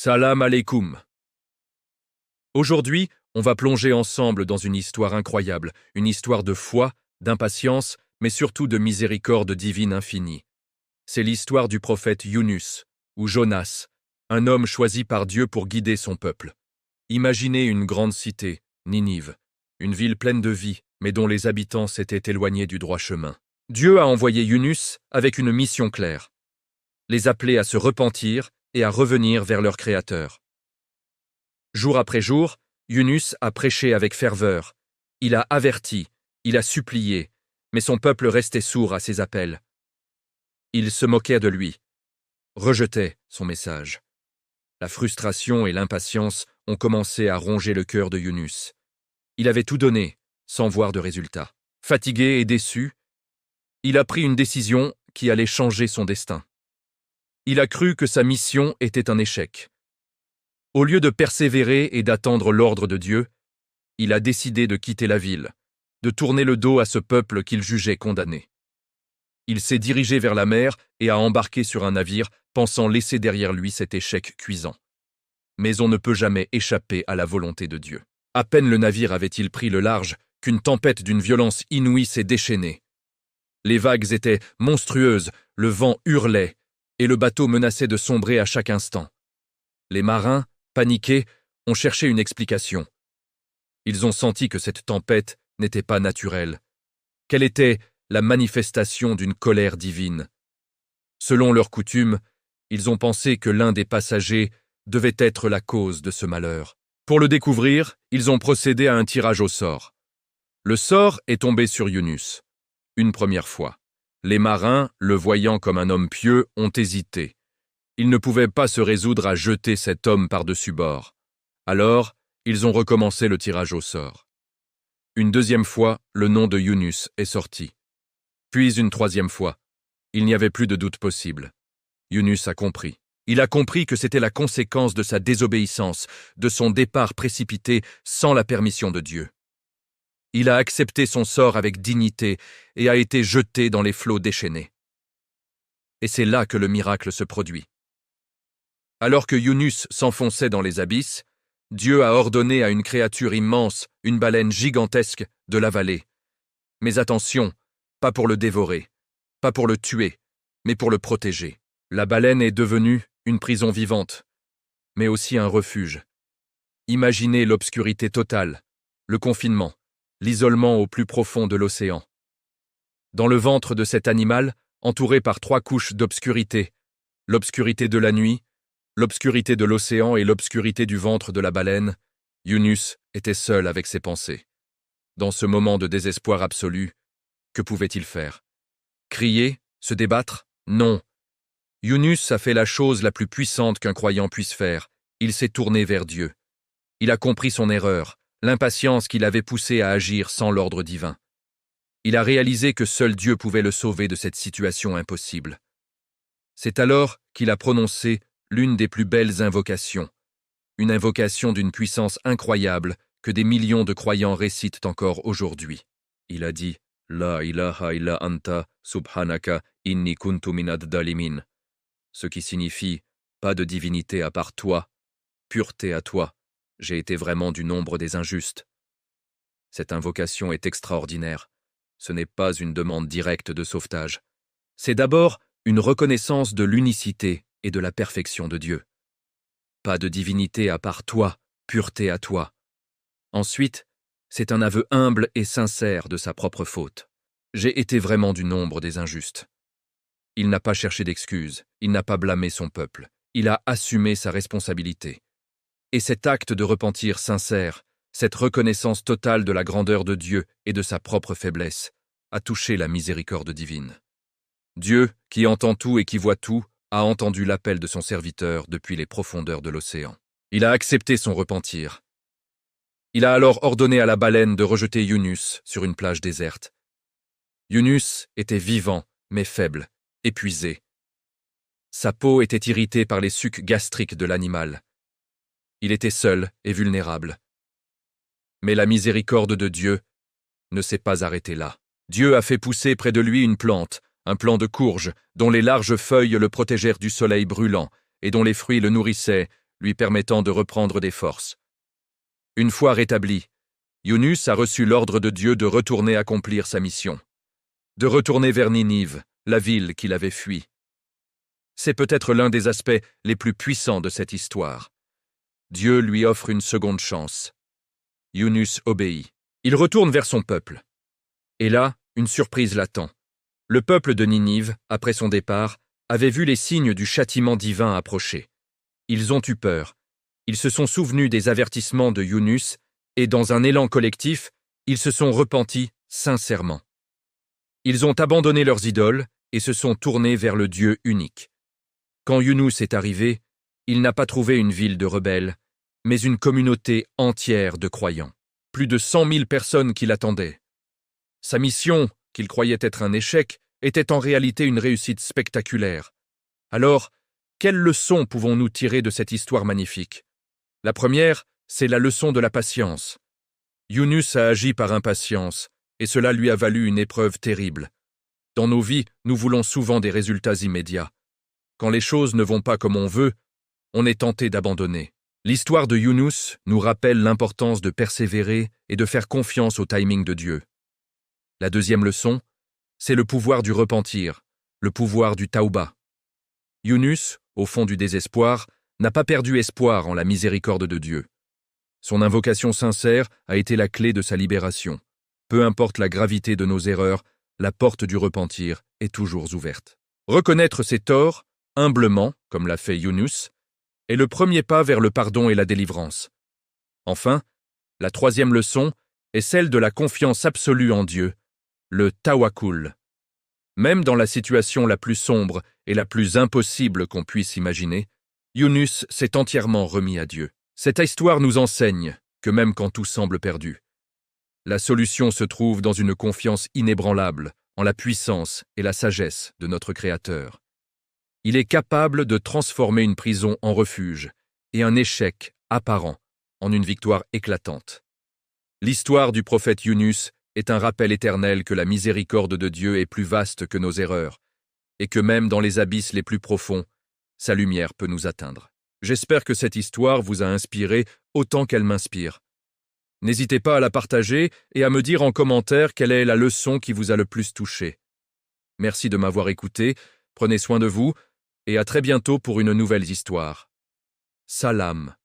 Salam alaikum. Aujourd'hui, on va plonger ensemble dans une histoire incroyable, une histoire de foi, d'impatience, mais surtout de miséricorde divine infinie. C'est l'histoire du prophète Yunus, ou Jonas, un homme choisi par Dieu pour guider son peuple. Imaginez une grande cité, Ninive, une ville pleine de vie, mais dont les habitants s'étaient éloignés du droit chemin. Dieu a envoyé Yunus avec une mission claire: les appeler à se repentir et à revenir vers leur Créateur. Jour après jour, Yunus a prêché avec ferveur. Il a averti, il a supplié, mais son peuple restait sourd à ses appels. Ils se moquaient de lui, rejetaient son message. La frustration et l'impatience ont commencé à ronger le cœur de Yunus. Il avait tout donné, sans voir de résultat. Fatigué et déçu, il a pris une décision qui allait changer son destin. Il a cru que sa mission était un échec. Au lieu de persévérer et d'attendre l'ordre de Dieu, il a décidé de quitter la ville, de tourner le dos à ce peuple qu'il jugeait condamné. Il s'est dirigé vers la mer et a embarqué sur un navire, pensant laisser derrière lui cet échec cuisant. Mais on ne peut jamais échapper à la volonté de Dieu. À peine le navire avait-il pris le large qu'une tempête d'une violence inouïe s'est déchaînée. Les vagues étaient monstrueuses, le vent hurlait, et le bateau menaçait de sombrer à chaque instant. Les marins, paniqués, ont cherché une explication. Ils ont senti que cette tempête n'était pas naturelle, qu'elle était la manifestation d'une colère divine. Selon leur coutume, ils ont pensé que l'un des passagers devait être la cause de ce malheur. Pour le découvrir, ils ont procédé à un tirage au sort. Le sort est tombé sur Yunus, une première fois. Les marins, le voyant comme un homme pieux, ont hésité. Ils ne pouvaient pas se résoudre à jeter cet homme par-dessus bord. Alors, ils ont recommencé le tirage au sort. Une deuxième fois, le nom de Yunus est sorti. Puis une troisième fois. Il n'y avait plus de doute possible. Yunus a compris. Il a compris que c'était la conséquence de sa désobéissance, de son départ précipité sans la permission de Dieu. Il a accepté son sort avec dignité et a été jeté dans les flots déchaînés. Et c'est là que le miracle se produit. Alors que Yunus s'enfonçait dans les abysses, Dieu a ordonné à une créature immense, une baleine gigantesque, de l'avaler. Mais attention, pas pour le dévorer, pas pour le tuer, mais pour le protéger. La baleine est devenue une prison vivante, mais aussi un refuge. Imaginez l'obscurité totale, le confinement, l'isolement au plus profond de l'océan. Dans le ventre de cet animal, entouré par 3 couches d'obscurité, l'obscurité de la nuit, l'obscurité de l'océan et l'obscurité du ventre de la baleine, Yunus était seul avec ses pensées. Dans ce moment de désespoir absolu, que pouvait-il faire? Crier? Se débattre? Non. Yunus a fait la chose la plus puissante qu'un croyant puisse faire. Il s'est tourné vers Dieu. Il a compris son erreur, l'impatience qui l'avait poussé à agir sans l'ordre divin. Il a réalisé que seul Dieu pouvait le sauver de cette situation impossible. C'est alors qu'il a prononcé l'une des plus belles invocations, une invocation d'une puissance incroyable que des millions de croyants récitent encore aujourd'hui. Il a dit « La ilaha illa anta subhanaka inni kuntu minad dalimin », ce qui signifie « Pas de divinité à part toi, pureté à toi, j'ai été vraiment du nombre des injustes ». Cette invocation est extraordinaire. Ce n'est pas une demande directe de sauvetage. C'est d'abord une reconnaissance de l'unicité et de la perfection de Dieu. Pas de divinité à part toi, pureté à toi. Ensuite, c'est un aveu humble et sincère de sa propre faute. J'ai été vraiment du nombre des injustes. Il n'a pas cherché d'excuses, il n'a pas blâmé son peuple, il a assumé sa responsabilité. Et cet acte de repentir sincère, cette reconnaissance totale de la grandeur de Dieu et de sa propre faiblesse, a touché la miséricorde divine. Dieu, qui entend tout et qui voit tout, a entendu l'appel de son serviteur depuis les profondeurs de l'océan. Il a accepté son repentir. Il a alors ordonné à la baleine de rejeter Yunus sur une plage déserte. Yunus était vivant, mais faible, épuisé. Sa peau était irritée par les sucs gastriques de l'animal. Il était seul et vulnérable. Mais la miséricorde de Dieu ne s'est pas arrêtée là. Dieu a fait pousser près de lui une plante, un plant de courge, dont les larges feuilles le protégèrent du soleil brûlant et dont les fruits le nourrissaient, lui permettant de reprendre des forces. Une fois rétabli, Yunus a reçu l'ordre de Dieu de retourner accomplir sa mission, de retourner vers Ninive, la ville qu'il avait fuie. C'est peut-être l'un des aspects les plus puissants de cette histoire. Dieu lui offre une seconde chance. Yunus obéit. Il retourne vers son peuple. Et là, une surprise l'attend. Le peuple de Ninive, après son départ, avait vu les signes du châtiment divin approcher. Ils ont eu peur. Ils se sont souvenus des avertissements de Yunus et, dans un élan collectif, ils se sont repentis sincèrement. Ils ont abandonné leurs idoles et se sont tournés vers le Dieu unique. Quand Yunus est arrivé, il n'a pas trouvé une ville de rebelles, mais une communauté entière de croyants. Plus de 100 000 personnes qui l'attendaient. Sa mission, qu'il croyait être un échec, était en réalité une réussite spectaculaire. Alors, quelle leçon pouvons-nous tirer de cette histoire magnifique? La première, c'est la leçon de la patience. Yunus a agi par impatience, et cela lui a valu une épreuve terrible. Dans nos vies, nous voulons souvent des résultats immédiats. Quand les choses ne vont pas comme on veut, on est tenté d'abandonner. L'histoire de Yunus nous rappelle l'importance de persévérer et de faire confiance au timing de Dieu. La deuxième leçon, c'est le pouvoir du repentir, le pouvoir du tauba. Yunus, au fond du désespoir, n'a pas perdu espoir en la miséricorde de Dieu. Son invocation sincère a été la clé de sa libération. Peu importe la gravité de nos erreurs, la porte du repentir est toujours ouverte. Reconnaître ses torts, humblement, comme l'a fait Yunus, est le premier pas vers le pardon et la délivrance. Enfin, la troisième leçon est celle de la confiance absolue en Dieu, le tawakkul. Même dans la situation la plus sombre et la plus impossible qu'on puisse imaginer, Yunus s'est entièrement remis à Dieu. Cette histoire nous enseigne que même quand tout semble perdu, la solution se trouve dans une confiance inébranlable en la puissance et la sagesse de notre Créateur. Il est capable de transformer une prison en refuge et un échec apparent en une victoire éclatante. L'histoire du prophète Yunus est un rappel éternel que la miséricorde de Dieu est plus vaste que nos erreurs et que même dans les abysses les plus profonds, sa lumière peut nous atteindre. J'espère que cette histoire vous a inspiré autant qu'elle m'inspire. N'hésitez pas à la partager et à me dire en commentaire quelle est la leçon qui vous a le plus touché. Merci de m'avoir écouté, prenez soin de vous et à très bientôt pour une nouvelle histoire. Salam.